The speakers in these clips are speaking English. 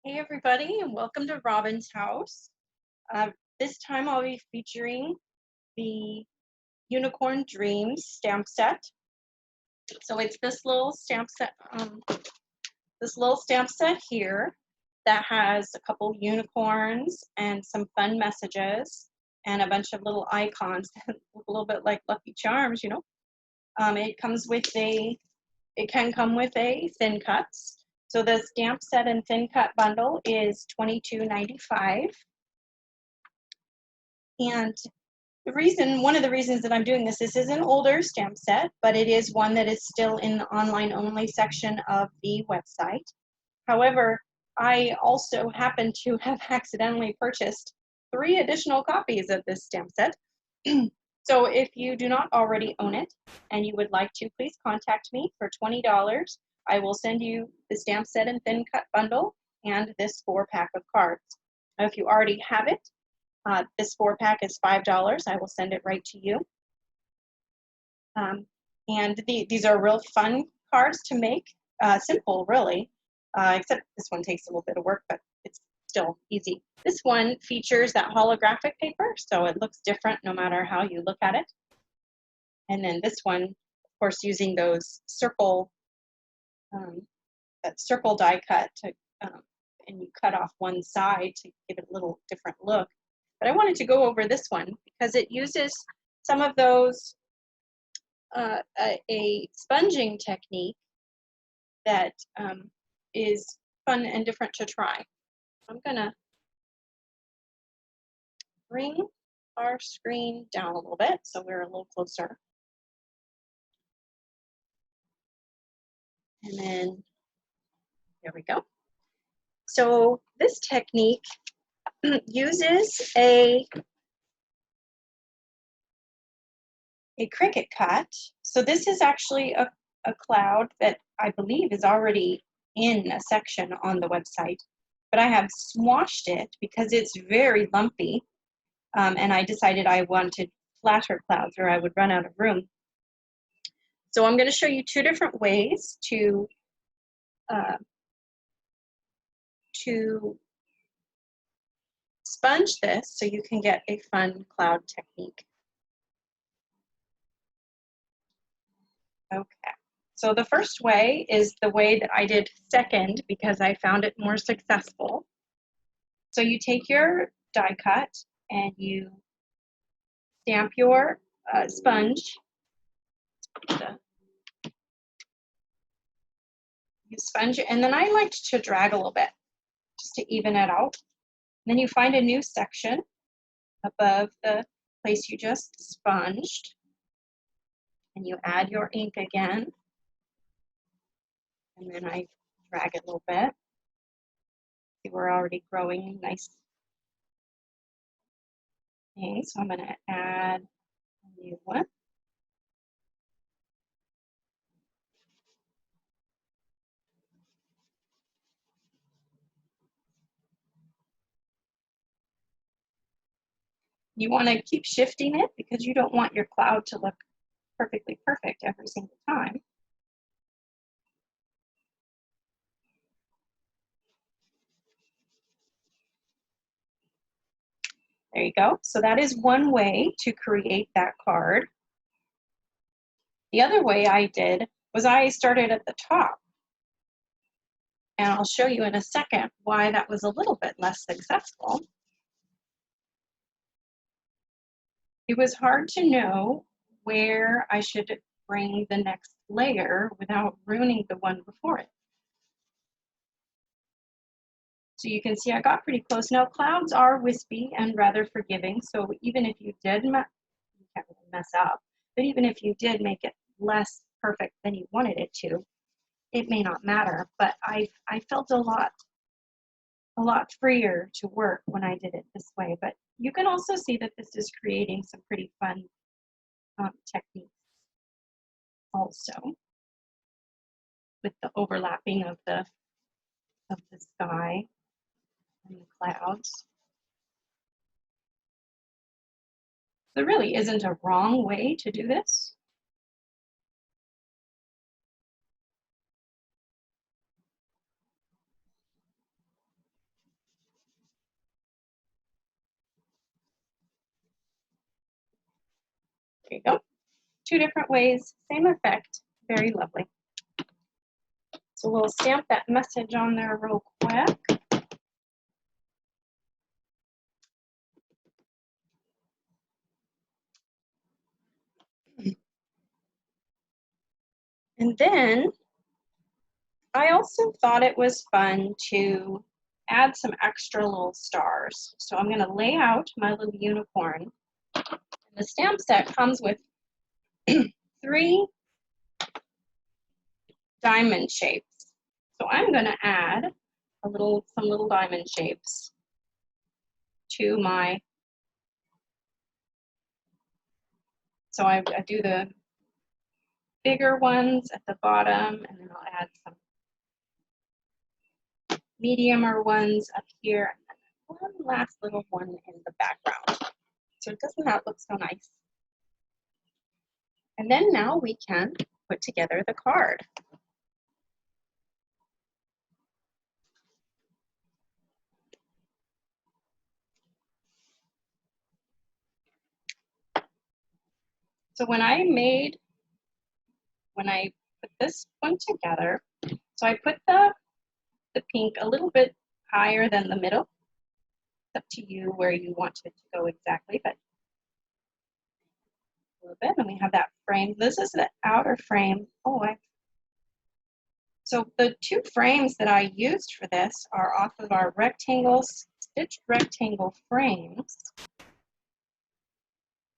Hey everybody, and welcome to Robin's House. Uh, this time I'll be featuring the Unicorn Dreams stamp set. So it's this little stamp set here that has a couple unicorns and some fun messages and a bunch of little icons that look a little bit like Lucky Charms, you know. It can come with a thin cuts. So the stamp set and thin cut bundle is $22.95. And one of the reasons that I'm doing this is an older stamp set, but it is one that is still in the online only section of the website. However, I also happen to have accidentally purchased 3 additional copies of this stamp set. So if you do not already own it and you would like to, please contact me for $20. I will send you the stamp set and thin cut bundle and this 4-pack of cards. Now, if you already have it, this 4-pack is $5. I will send it right to you. And these are real fun cards to make, simple really, except this one takes a little bit of work, but it's still easy. This one features that holographic paper, so it looks different no matter how you look at it. And then this one, of course, using those that circle die cut to, and you cut off one side to give it a little different look. But I wanted to go over this one because it uses some of those, a sponging technique that is fun and different to try. I'm gonna bring our screen down a little bit so we're a little closer. And then, there we go. So this technique uses a Cricut cut. So this is actually a cloud that I believe is already in a section on the website, but I have swashed it because it's very lumpy, and I decided I wanted flatter clouds or I would run out of room. So I'm going to show you 2 different ways to sponge this so you can get a fun cloud technique. Okay, so the first way is the way that I did second because I found it more successful. So you take your die cut and you stamp your sponge. You sponge it, and then I liked to drag a little bit just to even it out. And then you find a new section above the place you just sponged, and you add your ink again. And then I drag it a little bit. See, we're already growing nice. Okay, so I'm going to add a new one. You want to keep shifting it because you don't want your cloud to look perfectly perfect every single time. There you go. So that is one way to create that card. The other way I did was I started at the top. And I'll show you in a second why that was a little bit less successful. It was hard to know where I should bring the next layer without ruining the one before it. So you can see I got pretty close. Now clouds are wispy and rather forgiving, so even if you did, you can't really mess up, but even if you did make it less perfect than you wanted it to, it may not matter. But I felt a lot freer to work when I did it this way. But you can also see that this is creating some pretty fun techniques also with the overlapping of the sky and the clouds. There really isn't a wrong way to do this. There you go. Two different ways, same effect, very lovely. So we'll stamp that message on there real quick. And then I also thought it was fun to add some extra little stars. So I'm going to lay out my little unicorn. The stamp set comes with 3 diamond shapes. So I'm going to add some little diamond shapes to my, so I do the bigger ones at the bottom, and then I'll add some mediumer ones up here, and then one last little one in the background. So doesn't that look so nice? And then now we can put together the card. So when I put this one together, so I put the pink a little bit higher than the middle. It's up to you where you want it to go exactly, but a little bit. And we have that frame. This is the outer frame. So the 2 frames that I used for this are off of our stitched rectangle frames.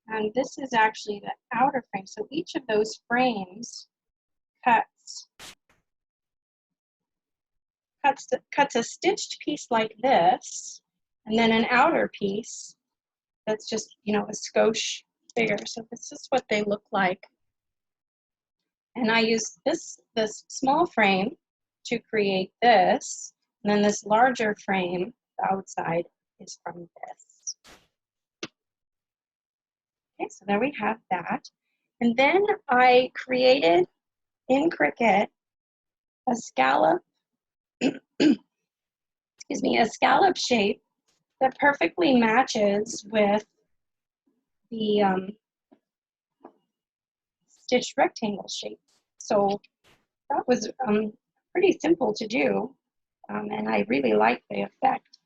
And this is actually the outer frame. So each of those frames cuts a stitched piece like this, and then an outer piece that's just, a skosh bigger. So this is what they look like. And I use this small frame to create this, and then this larger frame, the outside, is from this. Okay, so there we have that. And then I created in Cricut a scallop, excuse me, a scallop shape that perfectly matches with the stitched rectangle shape. So that was pretty simple to do, and I really like the effect.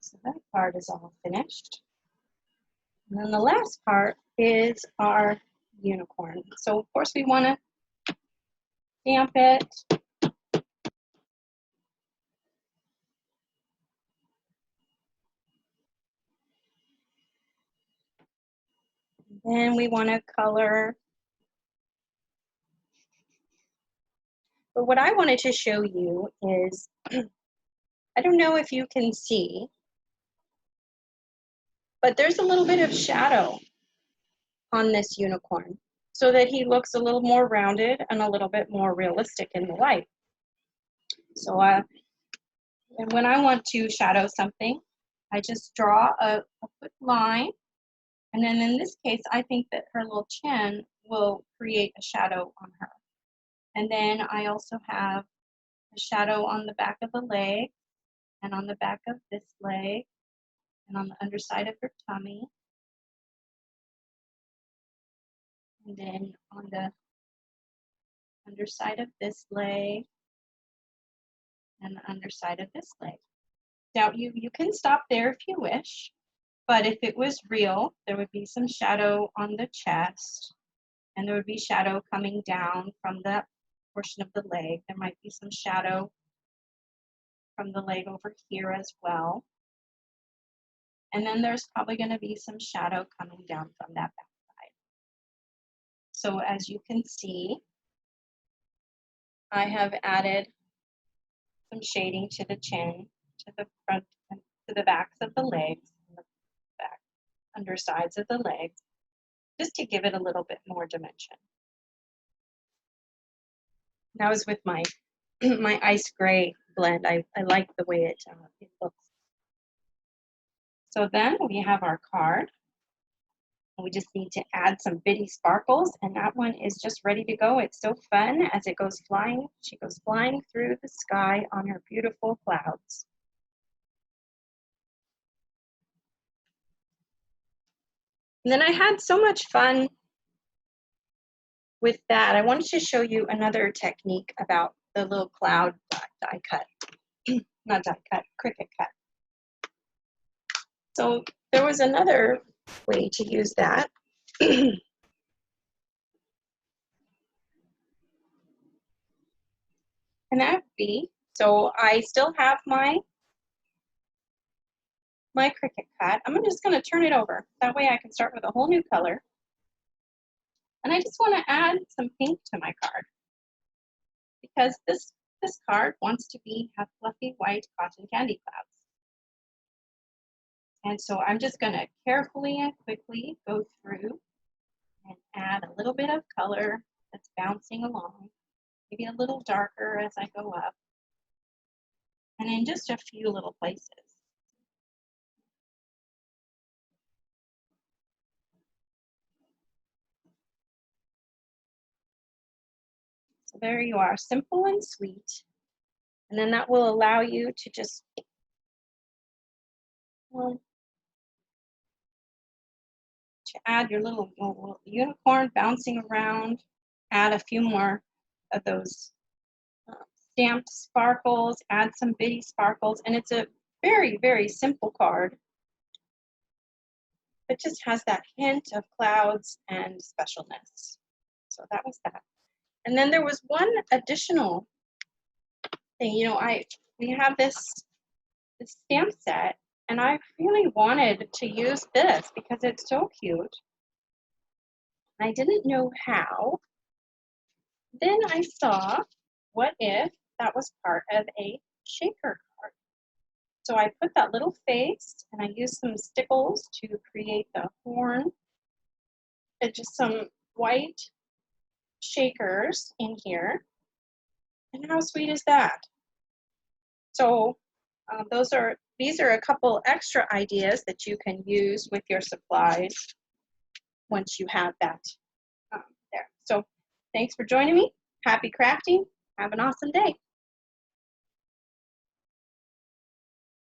So that part is all finished. And then the last part is our unicorn. So of course we want to stamp it. Then we want to color. But what I wanted to show you is, I don't know if you can see, but there's a little bit of shadow on this unicorn so that he looks a little more rounded and a little bit more realistic in the light. So and when I want to shadow something, I just draw a quick line. And then in this case, I think that her little chin will create a shadow on her. And then I also have a shadow on the back of the leg, and on the back of this leg, and on the underside of her tummy. And then on the underside of this leg, and the underside of this leg. Now you can stop there if you wish, but if it was real, there would be some shadow on the chest, and there would be shadow coming down from that portion of the leg. There might be some shadow from the leg over here as well. And then there's probably going to be some shadow coming down from that back side. So as you can see, I have added some shading to the chin, to the front, and to the backs of the legs, and the back undersides of the legs, just to give it a little bit more dimension. That was with my my ice gray blend. I like the way it looks. So then we have our card. We just need to add some bitty sparkles, and that one is just ready to go. It's so fun as it goes flying. She goes flying through the sky on her beautiful clouds. And then I had so much fun with that. I wanted to show you another technique about the little cloud die cut. Not die cut, Cricut cut. So there was another way to use that. And that would be, so I still have my Cricut cut. I'm just going to turn it over. That way I can start with a whole new color. And I just want to add some pink to my card, because this card wants to have fluffy white cotton candy clouds. And so I'm just going to carefully and quickly go through and add a little bit of color that's bouncing along, maybe a little darker as I go up, and in just a few little places. So there you are, simple and sweet. And then that will allow you to just to add your little unicorn bouncing around, add a few more of those stamped sparkles, add some bitty sparkles, and it's a very, very simple card. It just has that hint of clouds and specialness. So that was that. And then there was one additional thing. You know, we have this stamp set, and I really wanted to use this because it's so cute. I didn't know how. Then I saw, what if that was part of a shaker card? So I put that little face, and I used some stickles to create the horn, and just some white shakers in here. And how sweet is that? So these are a couple extra ideas that you can use with your supplies once you have that there. So thanks for joining me. Happy crafting. Have an awesome day.